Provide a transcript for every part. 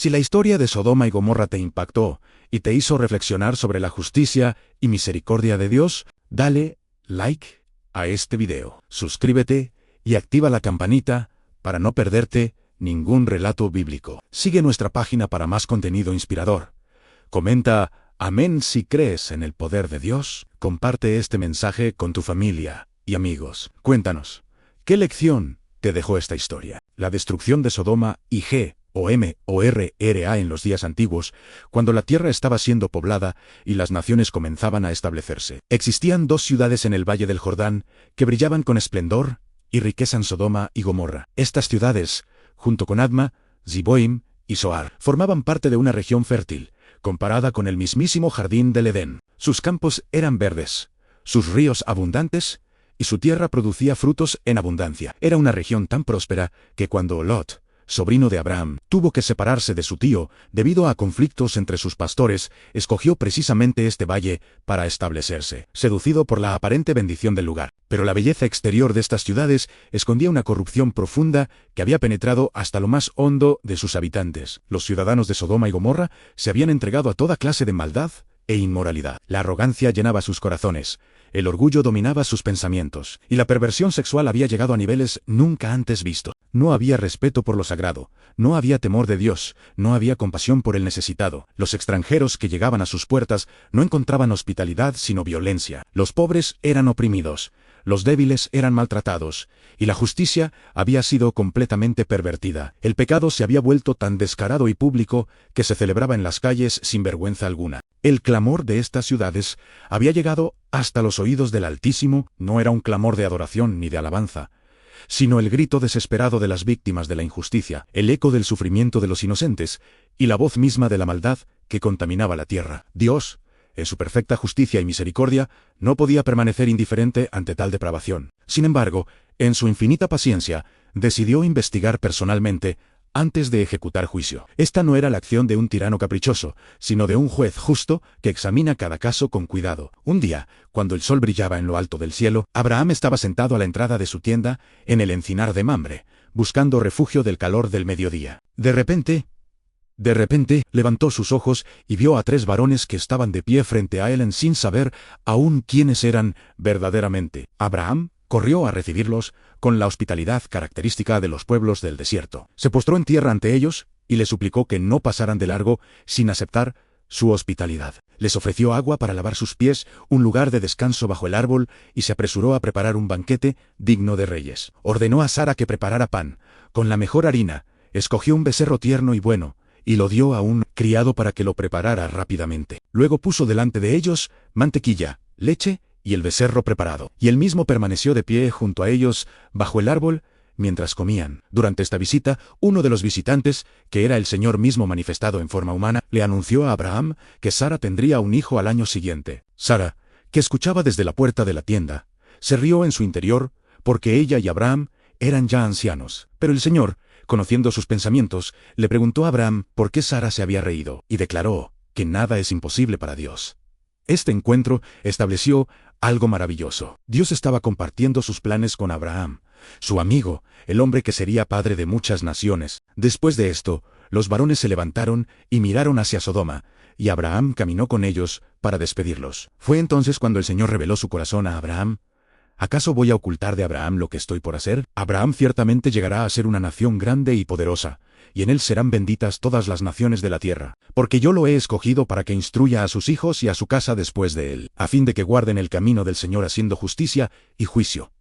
Si la historia de Sodoma y Gomorra te impactó y te hizo reflexionar sobre la justicia y misericordia de Dios, dale like a este video, suscríbete y activa la campanita para no perderte ningún relato bíblico. Sigue nuestra página para más contenido inspirador. Comenta amén si crees en el poder de Dios. Comparte este mensaje con tu familia y amigos. Cuéntanos, ¿qué lección te dejó esta historia? La destrucción de Sodoma y Gomorra en los días antiguos, cuando la tierra estaba siendo poblada y las naciones comenzaban a establecerse. Existían dos ciudades en el valle del Jordán que brillaban con esplendor y riqueza en Sodoma y Gomorra. Estas ciudades, junto con Adma, Ziboim y Zoar, formaban parte de una región fértil, comparada con el mismísimo jardín del Edén. Sus campos eran verdes, sus ríos abundantes, y su tierra producía frutos en abundancia. Era una región tan próspera que cuando Lot, sobrino de Abraham, tuvo que separarse de su tío debido a conflictos entre sus pastores, escogió precisamente este valle para establecerse, seducido por la aparente bendición del lugar. Pero la belleza exterior de estas ciudades escondía una corrupción profunda que había penetrado hasta lo más hondo de sus habitantes. Los ciudadanos de Sodoma y Gomorra se habían entregado a toda clase de maldad e inmoralidad. La arrogancia llenaba sus corazones, el orgullo dominaba sus pensamientos, y la perversión sexual había llegado a niveles nunca antes vistos. No había respeto por lo sagrado, no había temor de Dios, no había compasión por el necesitado. Los extranjeros que llegaban a sus puertas no encontraban hospitalidad sino violencia. Los pobres eran oprimidos, los débiles eran maltratados, y la justicia había sido completamente pervertida. El pecado se había vuelto tan descarado y público que se celebraba en las calles sin vergüenza alguna. El clamor de estas ciudades había llegado hasta los oídos del Altísimo. No era un clamor de adoración ni de alabanza, sino el grito desesperado de las víctimas de la injusticia, el eco del sufrimiento de los inocentes y la voz misma de la maldad que contaminaba la tierra. Dios, en su perfecta justicia y misericordia, no podía permanecer indiferente ante tal depravación. Sin embargo, en su infinita paciencia, decidió investigar personalmente antes de ejecutar juicio. Esta no era la acción de un tirano caprichoso, sino de un juez justo que examina cada caso con cuidado. Un día, cuando el sol brillaba en lo alto del cielo, Abraham estaba sentado a la entrada de su tienda, en el encinar de Mamre, buscando refugio del calor del mediodía. De repente, levantó sus ojos y vio a tres varones que estaban de pie frente a él sin saber aún quiénes eran verdaderamente. Abraham corrió a recibirlos con la hospitalidad característica de los pueblos del desierto. Se postró en tierra ante ellos y les suplicó que no pasaran de largo sin aceptar su hospitalidad. Les ofreció agua para lavar sus pies, un lugar de descanso bajo el árbol, y se apresuró a preparar un banquete digno de reyes. Ordenó a Sara que preparara pan, con la mejor harina, escogió un becerro tierno y bueno, y lo dio a un criado para que lo preparara rápidamente. Luego puso delante de ellos mantequilla, leche y el becerro preparado, y él mismo permaneció de pie junto a ellos bajo el árbol mientras comían. Durante esta visita, uno de los visitantes, que era el Señor mismo manifestado en forma humana, le anunció a Abraham que Sara tendría un hijo al año siguiente. Sara, que escuchaba desde la puerta de la tienda, se rió en su interior porque ella y Abraham eran ya ancianos. Pero el Señor, conociendo sus pensamientos, le preguntó a Abraham por qué Sara se había reído, y declaró que nada es imposible para Dios. Este encuentro estableció algo maravilloso. Dios estaba compartiendo sus planes con Abraham, su amigo, el hombre que sería padre de muchas naciones. Después de esto, los varones se levantaron y miraron hacia Sodoma, y Abraham caminó con ellos para despedirlos. Fue entonces cuando el Señor reveló su corazón a Abraham. ¿Acaso voy a ocultar de Abraham lo que estoy por hacer? Abraham ciertamente llegará a ser una nación grande y poderosa, y en él serán benditas todas las naciones de la tierra, porque yo lo he escogido para que instruya a sus hijos y a su casa después de él, a fin de que guarden el camino del Señor haciendo justicia y juicio.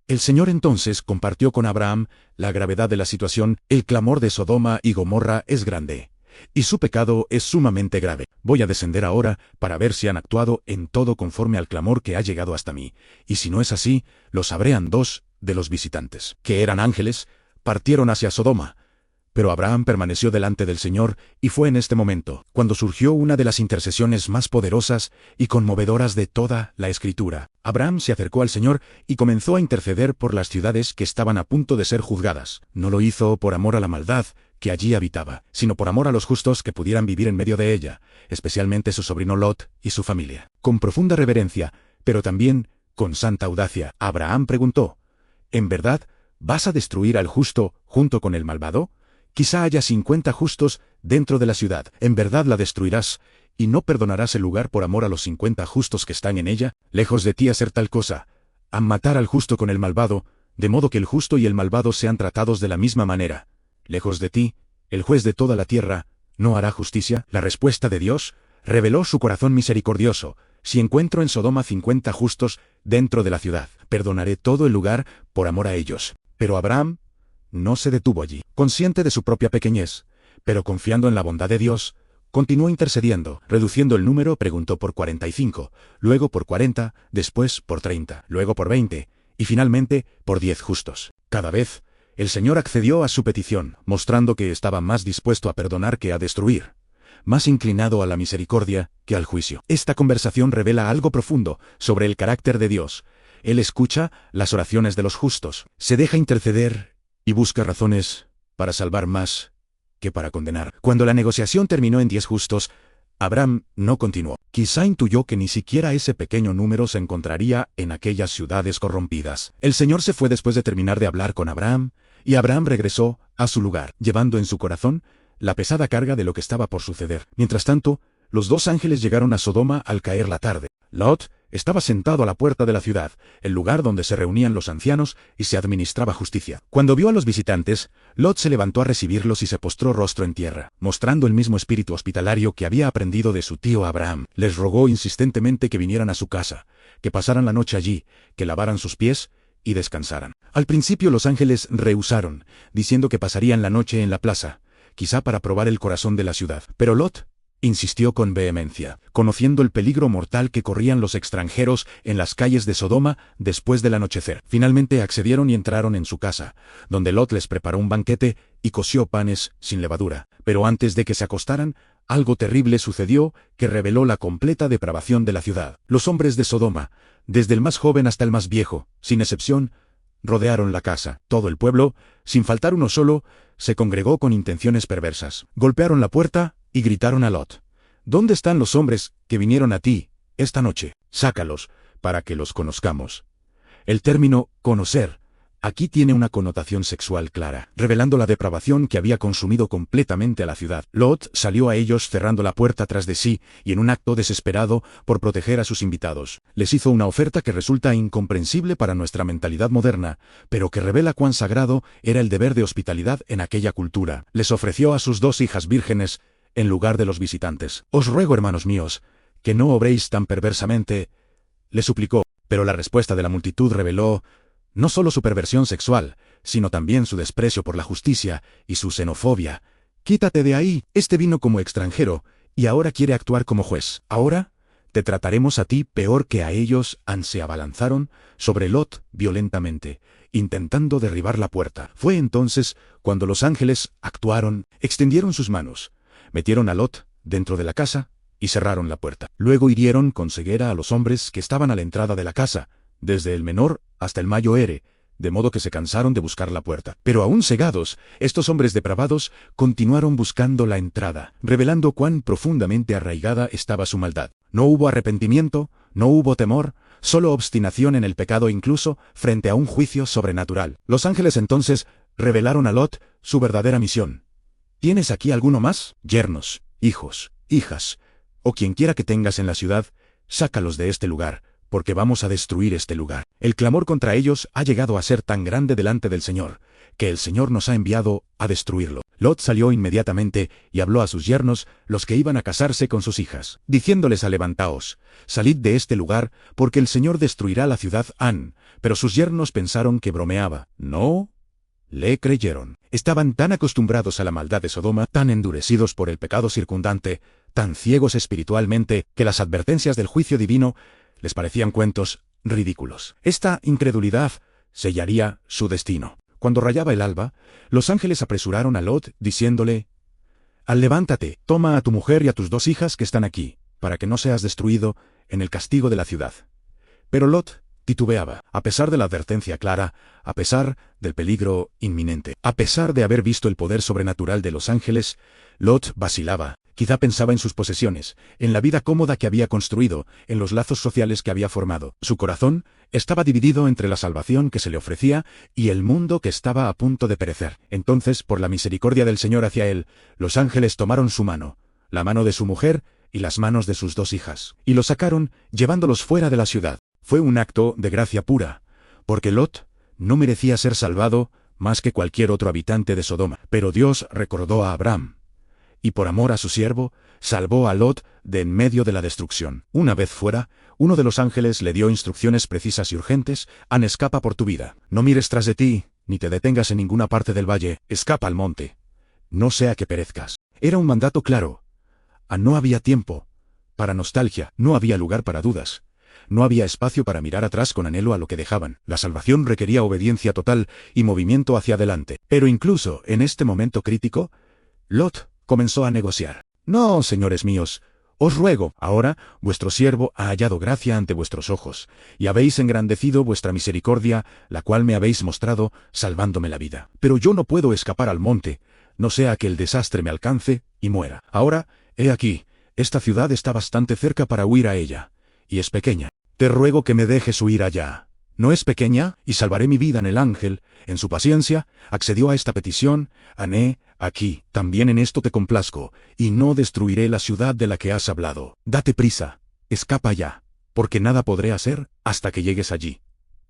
El Señor entonces compartió con Abraham la gravedad de la situación. El clamor de Sodoma y Gomorra es grande, y su pecado es sumamente grave. Voy a descender ahora para ver si han actuado en todo conforme al clamor que ha llegado hasta mí, y si no es así, lo sabrán. Dos de los visitantes, que eran ángeles, partieron hacia Sodoma, pero Abraham permaneció delante del Señor, y fue en este momento cuando surgió una de las intercesiones más poderosas y conmovedoras de toda la Escritura. Abraham se acercó al Señor y comenzó a interceder por las ciudades que estaban a punto de ser juzgadas. No lo hizo por amor a la maldad que allí habitaba, sino por amor a los justos que pudieran vivir en medio de ella, especialmente su sobrino Lot y su familia. Con profunda reverencia, pero también con santa audacia, Abraham preguntó: ¿En verdad vas a destruir al justo junto con el malvado? Quizá haya 50 justos dentro de la ciudad. En verdad la destruirás, y no perdonarás el lugar por amor a los 50 justos que están en ella. Lejos de ti hacer tal cosa, a matar al justo con el malvado, de modo que el justo y el malvado sean tratados de la misma manera. Lejos de ti, el juez de toda la tierra, ¿no hará justicia? La respuesta de Dios reveló su corazón misericordioso. Si encuentro en Sodoma 50 justos dentro de la ciudad, perdonaré todo el lugar por amor a ellos. Pero Abraham no se detuvo allí. Consciente de su propia pequeñez, pero confiando en la bondad de Dios, continuó intercediendo. Reduciendo el número, preguntó por 45, luego por 40, después por 30, luego por 20, y finalmente por 10 justos. Cada vez, el Señor accedió a su petición, mostrando que estaba más dispuesto a perdonar que a destruir, más inclinado a la misericordia que al juicio. Esta conversación revela algo profundo sobre el carácter de Dios. Él escucha las oraciones de los justos, se deja interceder y busca razones para salvar más que para condenar. Cuando la negociación terminó en 10 justos, Abraham no continuó. Quizá intuyó que ni siquiera ese pequeño número se encontraría en aquellas ciudades corrompidas. El Señor se fue después de terminar de hablar con Abraham, y Abraham regresó a su lugar, llevando en su corazón la pesada carga de lo que estaba por suceder. Mientras tanto, los dos ángeles llegaron a Sodoma al caer la tarde. Lot estaba sentado a la puerta de la ciudad, el lugar donde se reunían los ancianos y se administraba justicia. Cuando vio a los visitantes, Lot se levantó a recibirlos y se postró rostro en tierra, mostrando el mismo espíritu hospitalario que había aprendido de su tío Abraham. Les rogó insistentemente que vinieran a su casa, que pasaran la noche allí, que lavaran sus pies y descansaran. Al principio los ángeles rehusaron, diciendo que pasarían la noche en la plaza, quizá para probar el corazón de la ciudad. Pero Lot insistió con vehemencia, conociendo el peligro mortal que corrían los extranjeros en las calles de Sodoma después del anochecer. Finalmente accedieron y entraron en su casa, donde Lot les preparó un banquete y coció panes sin levadura. Pero antes de que se acostaran, algo terrible sucedió que reveló la completa depravación de la ciudad. Los hombres de Sodoma, desde el más joven hasta el más viejo, sin excepción, rodearon la casa. Todo el pueblo, sin faltar uno solo, se congregó con intenciones perversas. Golpearon la puerta y gritaron a Lot: ¿Dónde están los hombres que vinieron a ti esta noche? Sácalos, para que los conozcamos. El término conocer aquí tiene una connotación sexual clara, revelando la depravación que había consumido completamente a la ciudad. Lot salió a ellos cerrando la puerta tras de sí y en un acto desesperado por proteger a sus invitados, les hizo una oferta que resulta incomprensible para nuestra mentalidad moderna, pero que revela cuán sagrado era el deber de hospitalidad en aquella cultura. Les ofreció a sus 2 hijas vírgenes en lugar de los visitantes. Os ruego, hermanos míos, que no obréis tan perversamente, le suplicó, pero la respuesta de la multitud reveló no solo su perversión sexual, sino también su desprecio por la justicia y su xenofobia. Quítate de ahí, este vino como extranjero, y ahora quiere actuar como juez. Ahora te trataremos a ti peor que a ellos. Se abalanzaron sobre Lot violentamente, intentando derribar la puerta. Fue entonces cuando los ángeles actuaron, extendieron sus manos, metieron a Lot dentro de la casa y cerraron la puerta. Luego hirieron con ceguera a los hombres que estaban a la entrada de la casa, desde el menor hasta el mayor, de modo que se cansaron de buscar la puerta. Pero aún cegados, estos hombres depravados continuaron buscando la entrada, revelando cuán profundamente arraigada estaba su maldad. No hubo arrepentimiento, no hubo temor, solo obstinación en el pecado incluso frente a un juicio sobrenatural. Los ángeles entonces revelaron a Lot su verdadera misión. ¿Tienes aquí alguno más? Yernos, hijos, hijas, o quien quiera que tengas en la ciudad, sácalos de este lugar, porque vamos a destruir este lugar. El clamor contra ellos ha llegado a ser tan grande delante del Señor, que el Señor nos ha enviado a destruirlo. Lot salió inmediatamente y habló a sus yernos, los que iban a casarse con sus hijas, diciéndoles: levantaos, salid de este lugar, porque el Señor destruirá la ciudad. Pero sus yernos pensaron que bromeaba. No le creyeron. Estaban tan acostumbrados a la maldad de Sodoma, tan endurecidos por el pecado circundante, tan ciegos espiritualmente, que las advertencias del juicio divino les parecían cuentos ridículos. Esta incredulidad sellaría su destino. Cuando rayaba el alba, los ángeles apresuraron a Lot, diciéndole: levántate, toma a tu mujer y a tus 2 hijas que están aquí, para que no seas destruido en el castigo de la ciudad. Pero Lot titubeaba, a pesar de la advertencia clara, a pesar del peligro inminente. A pesar de haber visto el poder sobrenatural de los ángeles, Lot vacilaba. Quizá pensaba en sus posesiones, en la vida cómoda que había construido, en los lazos sociales que había formado. Su corazón estaba dividido entre la salvación que se le ofrecía y el mundo que estaba a punto de perecer. Entonces, por la misericordia del Señor hacia él, los ángeles tomaron su mano, la mano de su mujer y las manos de sus 2 hijas, y los sacaron, llevándolos fuera de la ciudad. Fue un acto de gracia pura, porque Lot no merecía ser salvado más que cualquier otro habitante de Sodoma. Pero Dios recordó a Abraham, y por amor a su siervo, salvó a Lot de en medio de la destrucción. Una vez fuera, uno de los ángeles le dio instrucciones precisas y urgentes: escapa por tu vida. No mires tras de ti, ni te detengas en ninguna parte del valle, escapa al monte, no sea que perezcas. Era un mandato claro. No había tiempo para nostalgia, no había lugar para dudas. No había espacio para mirar atrás con anhelo a lo que dejaban. La salvación requería obediencia total y movimiento hacia adelante. Pero incluso en este momento crítico, Lot comenzó a negociar. No, señores míos, os ruego, ahora vuestro siervo ha hallado gracia ante vuestros ojos, y habéis engrandecido vuestra misericordia, la cual me habéis mostrado, salvándome la vida. Pero yo no puedo escapar al monte, no sea que el desastre me alcance y muera. Ahora, he aquí, esta ciudad está bastante cerca para huir a ella, y es pequeña. Te ruego que me dejes huir allá. ¿No es pequeña? Y salvaré mi vida. En el ángel, en su paciencia, accedió a esta petición. Aquí, también en esto te complazco, y no destruiré la ciudad de la que has hablado. Date prisa, escapa ya, porque nada podré hacer hasta que llegues allí.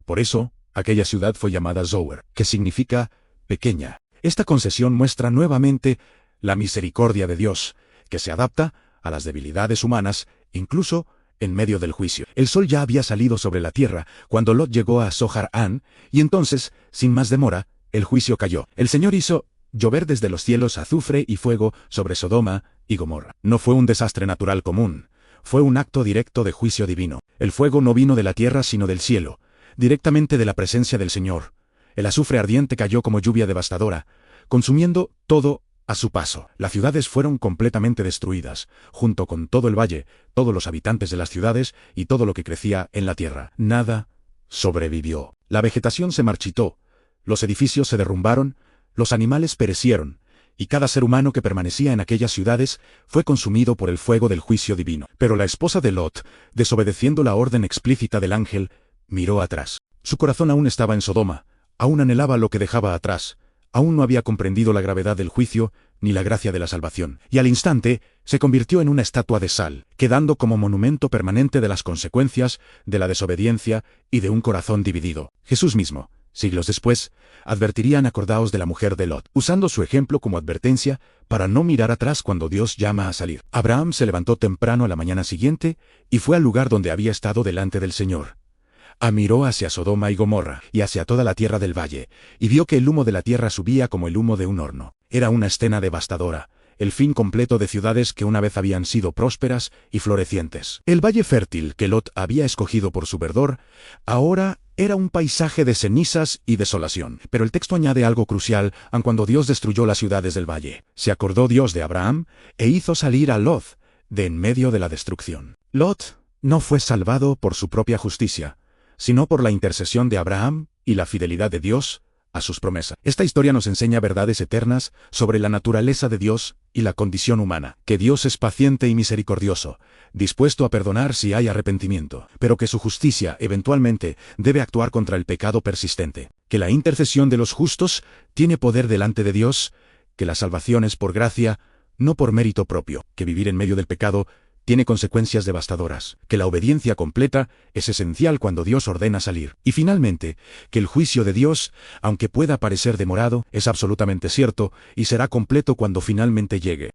Por eso, aquella ciudad fue llamada Zoar, que significa pequeña. Esta concesión muestra nuevamente la misericordia de Dios, que se adapta a las debilidades humanas, incluso en medio del juicio. El sol ya había salido sobre la tierra cuando Lot llegó a Zoar-An, y entonces, sin más demora, el juicio cayó. El Señor hizo llover desde los cielos azufre y fuego sobre Sodoma y Gomorra. No fue un desastre natural común, fue un acto directo de juicio divino. El fuego no vino de la tierra sino del cielo, directamente de la presencia del Señor. El azufre ardiente cayó como lluvia devastadora, consumiendo todo a su paso. Las ciudades fueron completamente destruidas, junto con todo el valle, todos los habitantes de las ciudades y todo lo que crecía en la tierra. Nada sobrevivió. La vegetación se marchitó, los edificios se derrumbaron, los animales perecieron, y cada ser humano que permanecía en aquellas ciudades fue consumido por el fuego del juicio divino. Pero la esposa de Lot, desobedeciendo la orden explícita del ángel, miró atrás. Su corazón aún estaba en Sodoma, aún anhelaba lo que dejaba atrás, aún no había comprendido la gravedad del juicio ni la gracia de la salvación, y al instante se convirtió en una estatua de sal, quedando como monumento permanente de las consecuencias de la desobediencia y de un corazón dividido. Jesús mismo, siglos después, advertirían: acordaos de la mujer de Lot, usando su ejemplo como advertencia para no mirar atrás cuando Dios llama a salir. Abraham se levantó temprano a la mañana siguiente y fue al lugar donde había estado delante del Señor. Miró hacia Sodoma y Gomorra y hacia toda la tierra del valle, y vio que el humo de la tierra subía como el humo de un horno. Era una escena devastadora, el fin completo de ciudades que una vez habían sido prósperas y florecientes. El valle fértil que Lot había escogido por su verdor, ahora era un paisaje de cenizas y desolación. Pero el texto añade algo crucial: aun cuando Dios destruyó las ciudades del valle, se acordó Dios de Abraham e hizo salir a Lot de en medio de la destrucción. Lot no fue salvado por su propia justicia, sino por la intercesión de Abraham y la fidelidad de Dios a sus promesas. Esta historia nos enseña verdades eternas sobre la naturaleza de Dios y la condición humana, que Dios es paciente y misericordioso, dispuesto a perdonar si hay arrepentimiento, pero que su justicia eventualmente debe actuar contra el pecado persistente, que la intercesión de los justos tiene poder delante de Dios, que la salvación es por gracia, no por mérito propio, que vivir en medio del pecado tiene consecuencias devastadoras, que la obediencia completa es esencial cuando Dios ordena salir, y finalmente, que el juicio de Dios, aunque pueda parecer demorado, es absolutamente cierto y será completo cuando finalmente llegue.